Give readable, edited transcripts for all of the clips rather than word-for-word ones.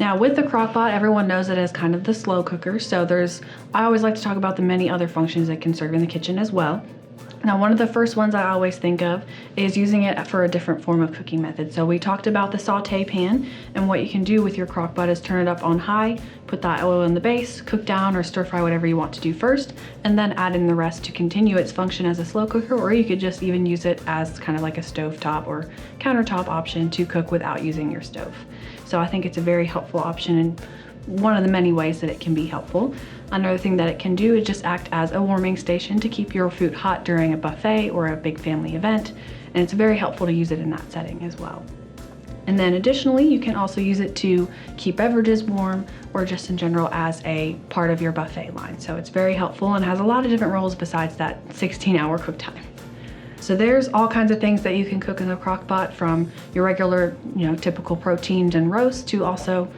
Now with the crock pot, everyone knows it as kind of the slow cooker. So I always like to talk about the many other functions it can serve in the kitchen as well. Now, one of the first ones I always think of is using it for a different form of cooking method. So we talked about the saute pan, and what you can do with your crock pot is turn it up on high, put that oil in the base, cook down or stir fry whatever you want to do first, and then add in the rest to continue its function as a slow cooker, or you could just even use it as kind of like a stovetop or countertop option to cook without using your stove. So I think it's a very helpful option and one of the many ways that it can be helpful. Another thing that it can do is just act as a warming station to keep your food hot during a buffet or a big family event, and it's very helpful to use it in that setting as well. And then additionally, you can also use it to keep beverages warm or just in general as a part of your buffet line. So it's very helpful and has a lot of different roles besides that 16-hour cook time. So there's all kinds of things that you can cook in the crock pot, from your regular, typical proteins and roasts to also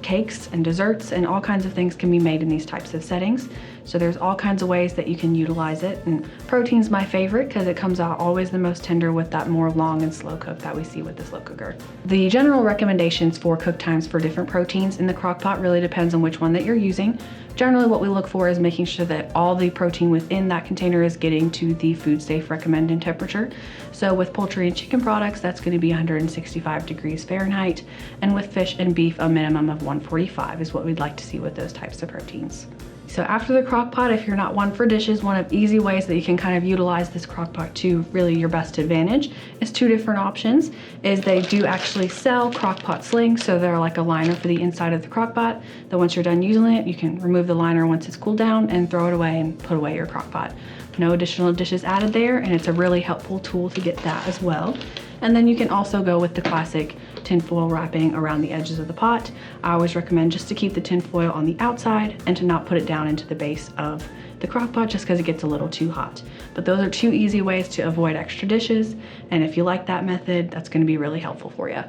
cakes and desserts, and all kinds of things can be made in these types of settings. So there's all kinds of ways that you can utilize it, and protein's my favorite because it comes out always the most tender with that more long and slow cook that we see with the slow cooker. The general recommendations for cook times for different proteins in the crock pot really depends on which one that you're using. Generally what we look for is making sure that all the protein within that container is getting to the food safe recommended temperature. So with poultry and chicken products, that's going to be 165 degrees Fahrenheit, and with fish and beef, a minimum of 145 is what we'd like to see with those types of proteins. So after the crock pot, if you're not one for dishes, one of easy ways that you can kind of utilize this crock pot to really your best advantage is two different options. Is they do actually sell crock pot slings, so they're like a liner for the inside of the crock pot, that once you're done using it, you can remove the liner once it's cooled down and throw it away and put away your crock pot. No additional dishes added there, and it's a really helpful tool to get that as well. And then you can also go with the classic tinfoil wrapping around the edges of the pot. I always recommend just to keep the tinfoil on the outside and to not put it down into the base of the crock pot just because it gets a little too hot. But those are two easy ways to avoid extra dishes, and if you like that method, that's going to be really helpful for you.